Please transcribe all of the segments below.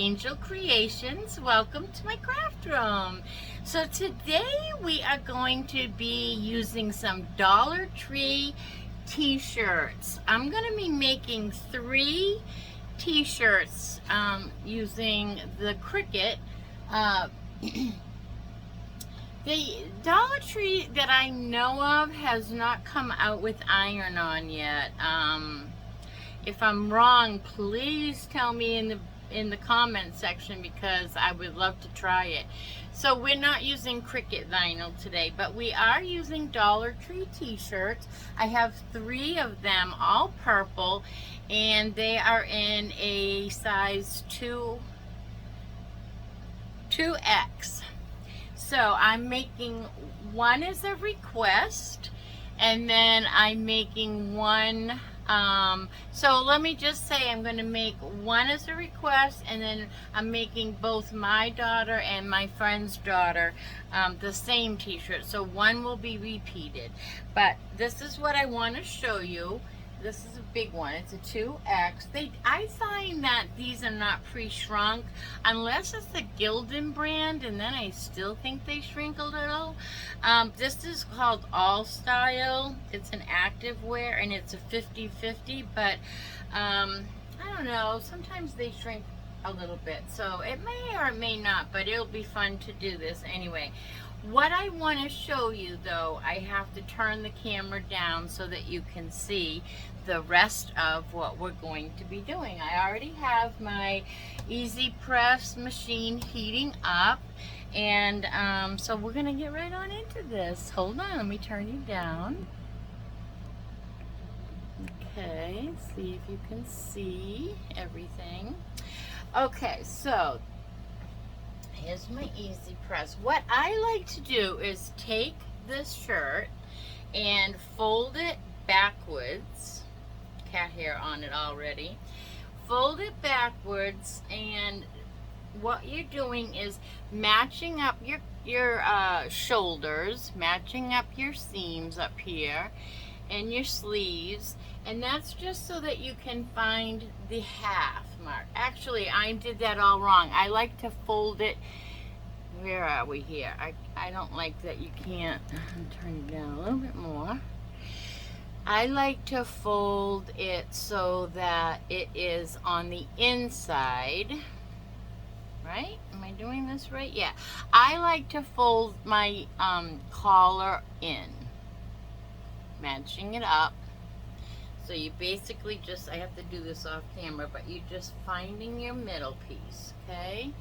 Angel Creations. Welcome to my craft room. So today we are going to be using some Dollar Tree t-shirts. I'm going to be making 3 t-shirts using the Cricut. The Dollar Tree that I know of has not come out with iron-on yet. If I'm wrong, please tell me in the comment section, because I would love to try it. So we're not using Cricut vinyl today, but we are using Dollar Tree t-shirts. I have 3 of them, all purple, and they are in a size 2X. So I'm making one as a request, and then I'm making one. So let me just say, I'm going to make one as a request, and then I'm making both my daughter and my friend's daughter the same t-shirt. So one will be repeated. But this is what I want to show you. This is a big one. It's a 2X. I find that these are not pre-shrunk unless it's the Gildan brand, and then I still think they shrink a little. This is called All Style. It's an active wear, and it's a 50-50, but I don't know. Sometimes they shrink a little bit, so it may or it may not, but it'll be fun to do this anyway. What I want to show you, though, I have to turn the camera down so that you can see the rest of what we're going to be doing. I already have my Easy Press machine heating up, and so we're going to get right on into this. Hold on, let me turn you down. Okay, see if you can see everything. Okay, so here's my Easy Press. What I like to do is take this shirt and fold it backwards. Cat hair on it already. Fold it backwards, and what you're doing is matching up your shoulders, matching up your seams up here, and your sleeves, and that's just so that you can find the half mark. Actually, I did that all wrong. I like to fold it. Where are we here? I don't like that you can't. Turn it down a little bit more. I like to fold it so that it is on the inside. Right? Am I doing this right? Yeah. I like to fold my collar in, matching it up. So you basically just, I have to do this off camera, but you're just finding your middle piece, okay?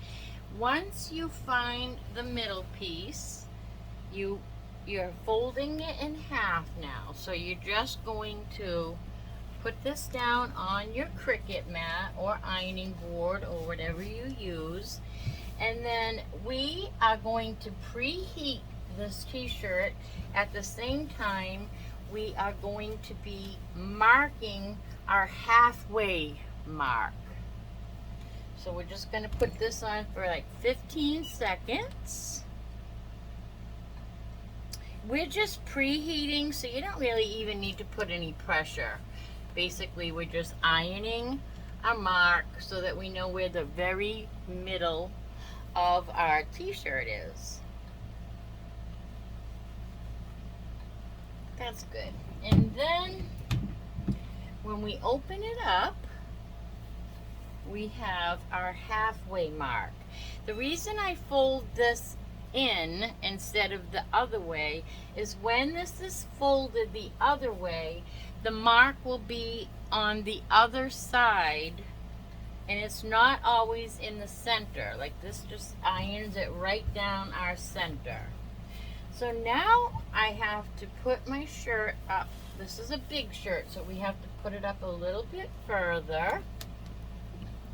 Once you find the middle piece, you're folding it in half now. So you're just going to put this down on your Cricut mat or ironing board or whatever you use. And then we are going to preheat this t-shirt. At the same time, we are going to be marking our halfway mark. So we're just going to put this on for like 15 seconds. We're just preheating, so you don't really even need to put any pressure. Basically, we're just ironing our mark so that we know where the very middle of our t-shirt is. That's good. And then when we open it up, we have our halfway mark. The reason I fold this in instead of the other way is when this is folded the other way, the mark will be on the other side, and it's not always in the center. Like this just irons it right down our center. So now I have to put my shirt up. This is a big shirt, so we have to put it up a little bit further.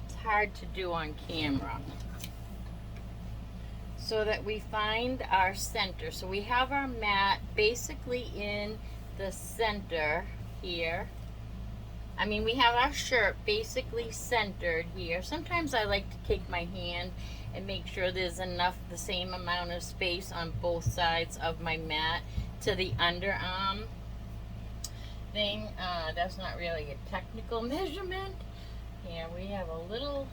It's hard to do on camera. So that we find our center. So we have our mat basically in the center here. I mean, we have our shirt basically centered here. Sometimes I like to take my hand and make sure there's enough, the same amount of space on both sides of my mat to the underarm thing. That's not really a technical measurement. Here we have a little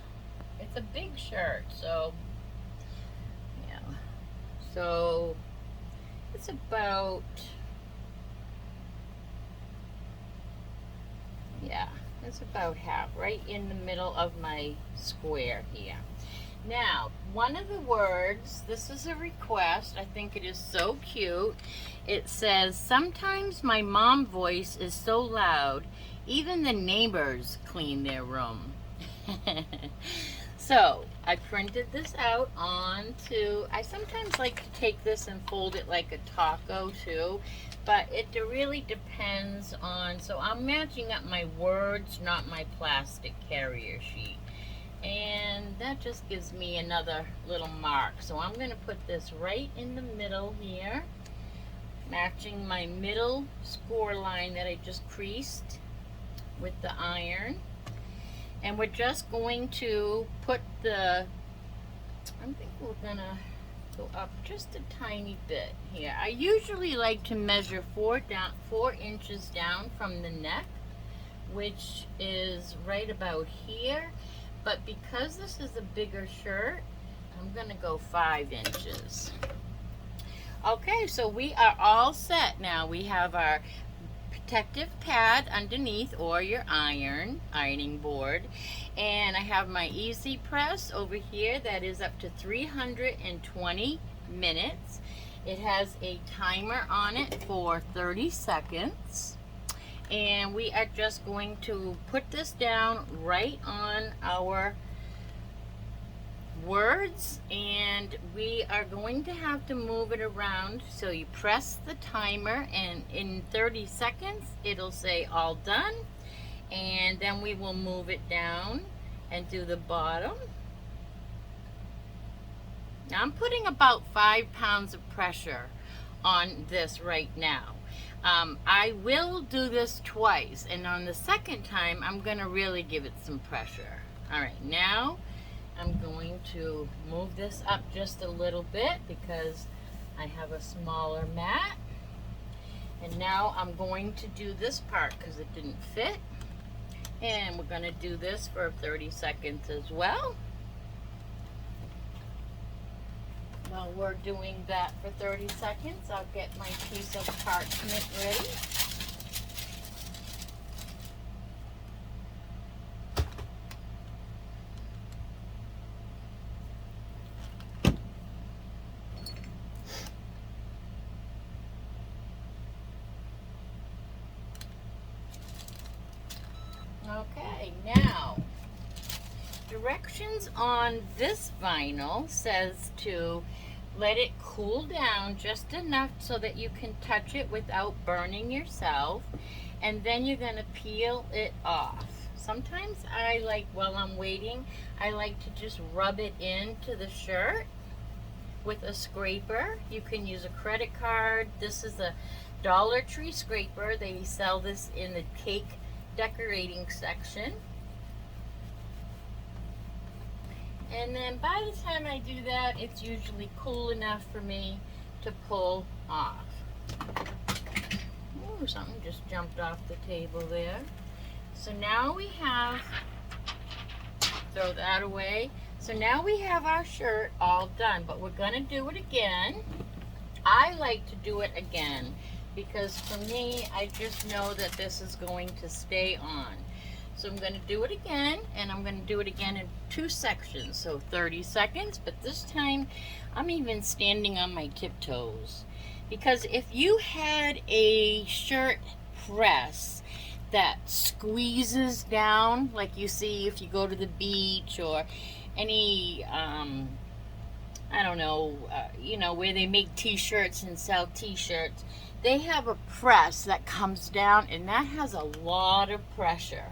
It's a big shirt, so yeah. So it's about, yeah, it's about half, right in the middle of my square here. Now, one of the words, this is a request, I think it is so cute. It says, sometimes my mom voice is so loud, even the neighbors clean their room. So, I printed this out onto, I sometimes like to take this and fold it like a taco too, but it really depends on, so I'm matching up my words, not my plastic carrier sheet. And that just gives me another little mark. So I'm going to put this right in the middle here, matching my middle score line that I just creased with the iron. And we're just going to put the, I think we're going to go up just a tiny bit here. I usually like to measure 4 inches down from the neck, which is right about here. But because this is a bigger shirt, I'm going to go 5 inches. Okay, so we are all set now. We have our protective pad underneath, or your ironing board. And I have my easy press over here that is up to 320 minutes. It has a timer on it for 30 seconds. And we are just going to put this down right on our words, and we are going to have to move it around. So you press the timer, and in 30 seconds it'll say all done, and then we will move it down and do the bottom. Now I'm putting about 5 pounds of pressure on this right now. I will do this twice, and on the second time I'm going to really give it some pressure. Alright, now I'm going to move this up just a little bit because I have a smaller mat. And now I'm going to do this part because it didn't fit. And we're going to do this for 30 seconds as well. While we're doing that for 30 seconds, I'll get my piece of parchment ready. Okay, now, directions on this vinyl says to let it cool down just enough so that you can touch it without burning yourself, and then you're going to peel it off. Sometimes I like, while I'm waiting, I like to just rub it into the shirt with a scraper. You can use a credit card. This is a Dollar Tree scraper. They sell this in the cake decorating section. And then by the time I do that, it's usually cool enough for me to pull off. Ooh, something just jumped off the table there. So now we have, throw that away. So now we have our shirt all done, but we're going to do it again. I like to do it again because for me, I just know that this is going to stay on. So I'm going to do it again, and I'm going to do it again in 2 sections, so 30 seconds, but this time I'm even standing on my tiptoes. Because if you had a shirt press that squeezes down, like you see if you go to the beach or any, I don't know, you know, where they make t-shirts and sell t-shirts, they have a press that comes down, and that has a lot of pressure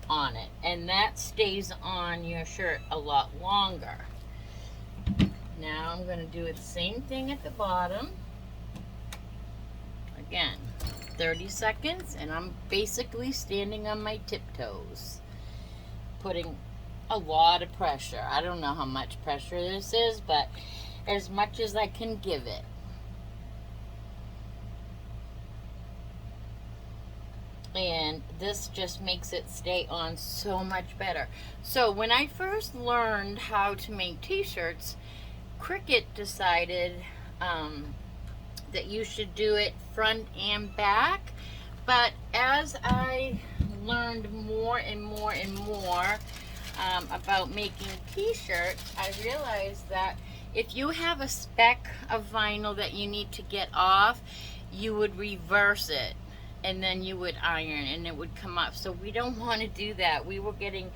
on it, and that stays on your shirt a lot longer. Now I'm going to do the same thing at the bottom. Again, 30 seconds, and I'm basically standing on my tiptoes, putting a lot of pressure. I don't know how much pressure this is, but as much as I can give it. And and this just makes it stay on so much better. So when I first learned how to make t-shirts, Cricut decided that you should do it front and back, but as I learned more and more and more about making t-shirts, I realized that if you have a speck of vinyl that you need to get off, you would reverse it and then you would iron and it would come up. So we don't want to do that. We were getting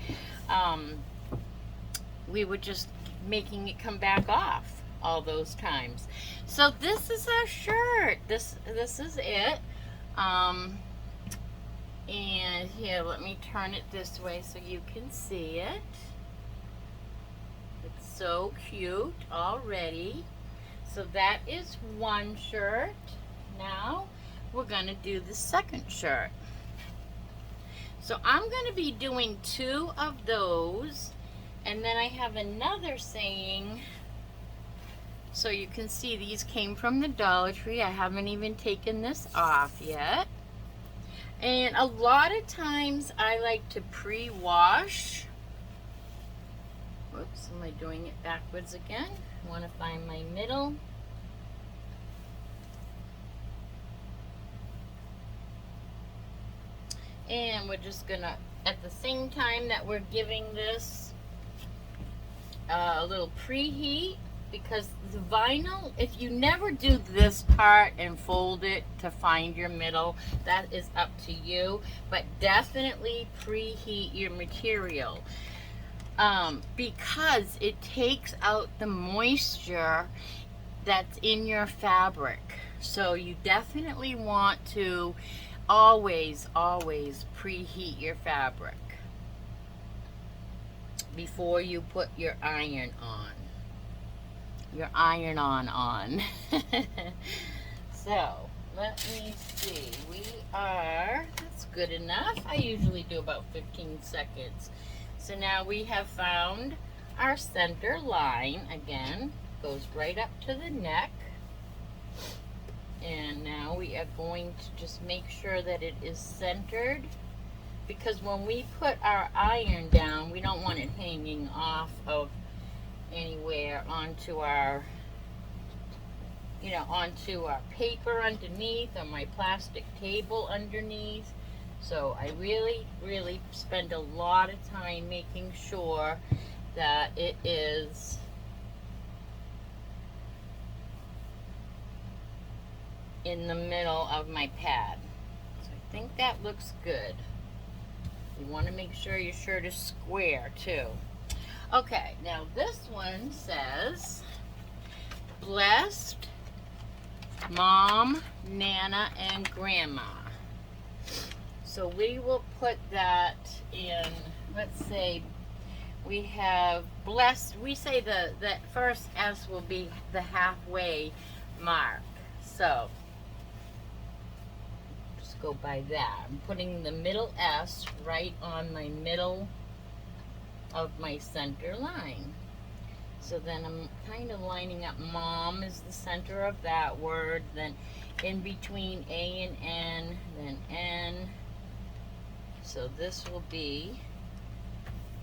we were just making it come back off all those times. So this is our shirt. This is it. And here, let me turn it this way so you can see it. It's so cute already. So that is one shirt. Now we're going to do the second shirt. So I'm going to be doing 2 of those, and then I have another saying, so you can see these came from the Dollar Tree. I haven't even taken this off yet. And a lot of times I like to pre-wash. Whoops, am I doing it backwards again? I want to find my middle. And we're just gonna, at the same time that we're giving this a little preheat, because the vinyl, if you never do this part and fold it to find your middle, that is up to you, but definitely preheat your material because it takes out the moisture that's in your fabric. So you definitely want to always preheat your fabric before you put your iron on. Your iron on. So let me see, that's good enough. I usually do about 15 seconds. So now we have found our center line. Again, goes right up to the neck. And now we are going to just make sure that it is centered, because when we put our iron down, we don't want it hanging off of anywhere onto our, onto our paper underneath or my plastic table underneath. So I really spend a lot of time making sure that it is in the middle of my pad. So I think that looks good. You want to make sure your shirt is square too. Okay, now this one says, blessed Mom, Nana, and Grandma. So we will put that in, let's say we have blessed, we say the first S will be the halfway mark. So just go by that. I'm putting the middle S right on my middle of my center line. So then I'm kind of lining up Mom is the center of that word, then in between A and N, then N. So this will be,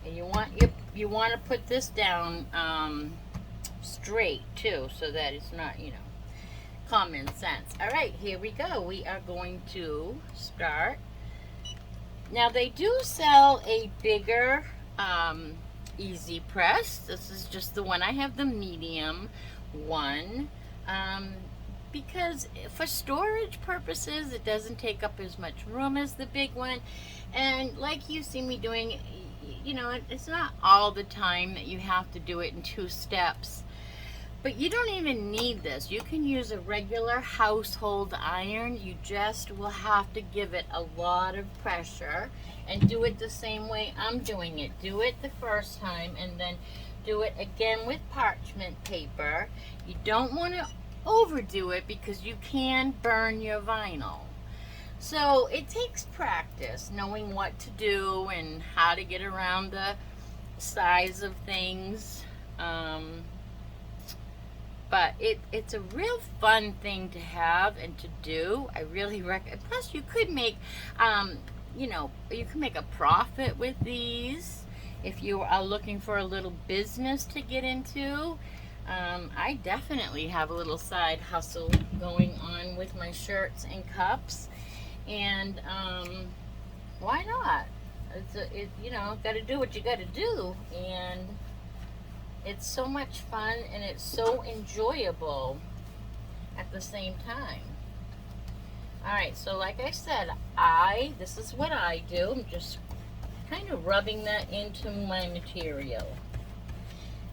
and you want to put this down straight too, so that it's not, common sense. All right, here we go. We are going to start. Now they do sell a bigger easy press. This is just the one. I have the medium one because for storage purposes it doesn't take up as much room as the big one, and like you see me doing, it's not all the time that you have to do it in 2 steps. But you don't even need this. You can use a regular household iron. You just will have to give it a lot of pressure and do it the same way I'm doing it. Do it the first time and then do it again with parchment paper. You don't want to overdo it because you can burn your vinyl. So it takes practice, knowing what to do and how to get around the size of things. But it's a real fun thing to have and to do. I really recommend. Plus, you could make, you can make a profit with these if you are looking for a little business to get into. I definitely have a little side hustle going on with my shirts and cups, and why not? Got to do what you got to do, and it's so much fun and it's so enjoyable at the same time. Alright, so like I said, this is what I do. I'm just kind of rubbing that into my material.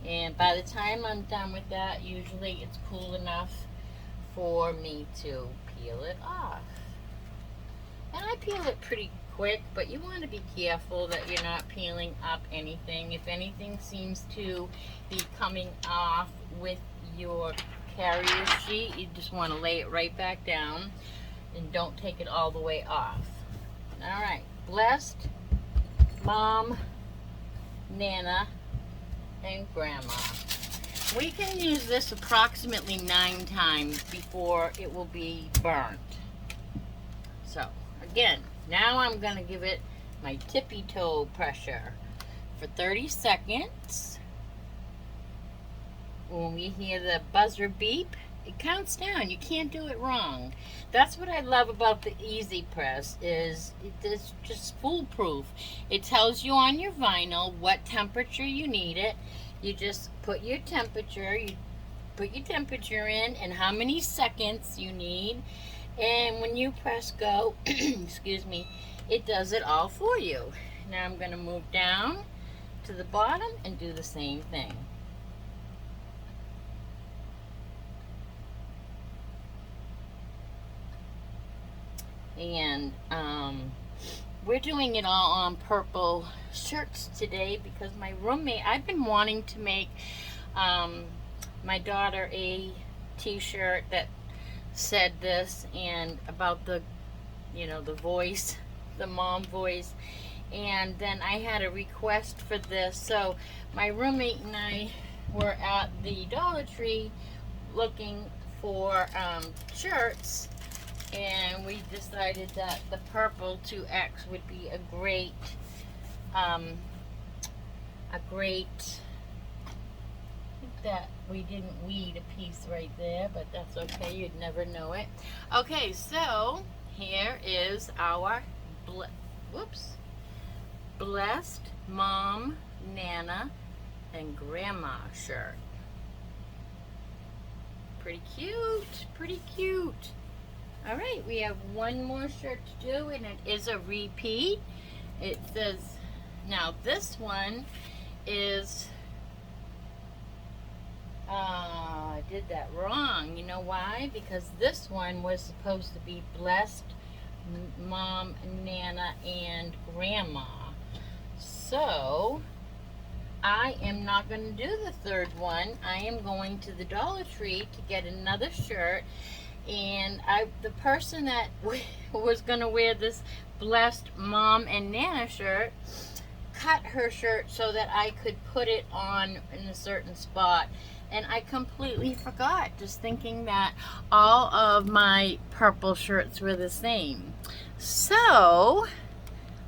And by the time I'm done with that, usually it's cool enough for me to peel it off. And I peel it pretty quick, but you want to be careful that you're not peeling up anything. If anything seems to be coming off with your carrier sheet, you just want to lay it right back down and don't take it all the way off. Alright, blessed Mom, Nana, and Grandma. We can use this approximately 9 times before it will be burnt. So, again, now I'm going to give it my tippy toe pressure for 30 seconds. When we hear the buzzer beep, it counts down. You can't do it wrong. That's what I love about the Easy Press, is it's just foolproof. It tells you on your vinyl what temperature you need it. You just put your temperature, in and how many seconds you need. And when you press go, excuse me, it does it all for you. Now I'm going to move down to the bottom and do the same thing. And we're doing it all on purple shirts today because my roommate, I've been wanting to make my daughter a t-shirt that said this and about the voice, the mom voice, and then I had a request for this. So my roommate and I were at the Dollar Tree looking for shirts, and we decided that the purple 2X would be a great I think that we didn't weed a piece right there, but that's okay, you'd never know it. Okay, so here is our blessed Mom, Nana, and Grandma shirt. Pretty cute, pretty cute. All right, we have one more shirt to do, and it is a repeat. It says, now this one is, I did that wrong. You know why? Because this one was supposed to be blessed Mom, Nana, and Grandma. So I am not going to do the third one. I am going to the Dollar Tree to get another shirt. And the person that was going to wear this blessed Mom and Nana shirt cut her shirt so that I could put it on in a certain spot. And I completely forgot, just thinking that all of my purple shirts were the same. So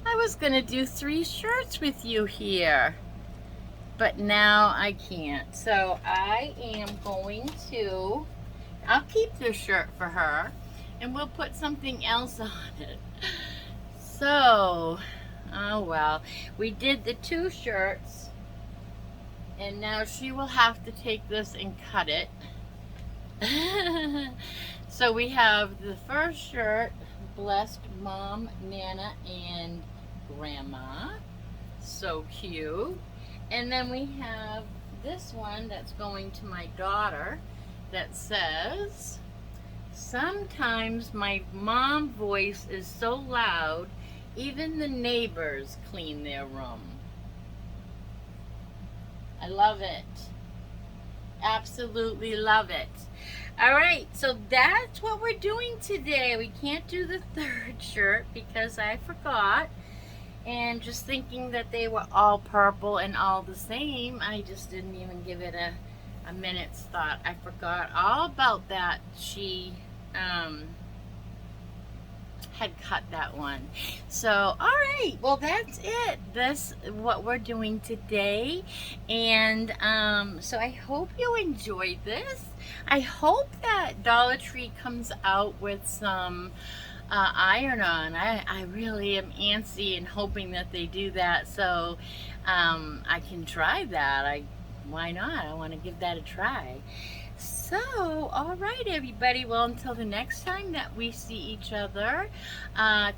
I was going to do 3 shirts with you here, but now I can't. So I am going to, I'll keep this shirt for her, and we'll put something else on it. So, oh well, we did the 2 shirts, and now she will have to take this and cut it. So we have the first shirt, blessed Mom, Nana, and Grandma. So cute. And then we have this one that's going to my daughter that says, sometimes my mom voice is so loud, even the neighbors clean their room. I love it. Absolutely love it. All right, so that's what we're doing today. We can't do the 3rd shirt because I forgot. And just thinking that they were all purple and all the same, I just didn't even give it a minute's thought. I forgot all about that. She had cut that one. So, all right, well, that's it. That's what we're doing today. And so I hope you enjoyed this. I hope that Dollar Tree comes out with some iron-on. I really am antsy and hoping that they do that, so I can try that. Why not? I want to give that a try. So, all right, everybody. Well, until the next time that we see each other,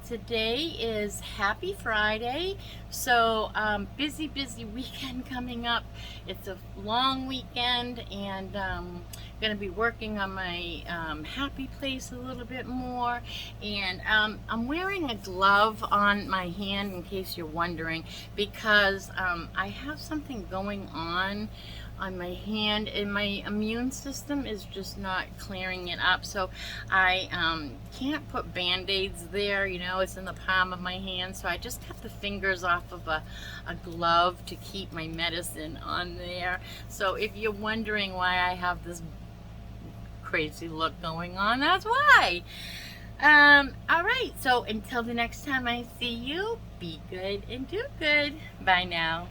today is Happy Friday. So, busy weekend coming up. It's a long weekend, and going to be working on my happy place a little bit more. And I'm wearing a glove on my hand, in case you're wondering, because I have something going on my hand, and my immune system is just not clearing it up, so I can't put band-aids there, you know. It's in the palm of my hand, so I just cut the fingers off of a glove to keep my medicine on there. So if you're wondering why I have this crazy look going on, that's why. All right, so until the next time I see you, be good and do good. Bye now.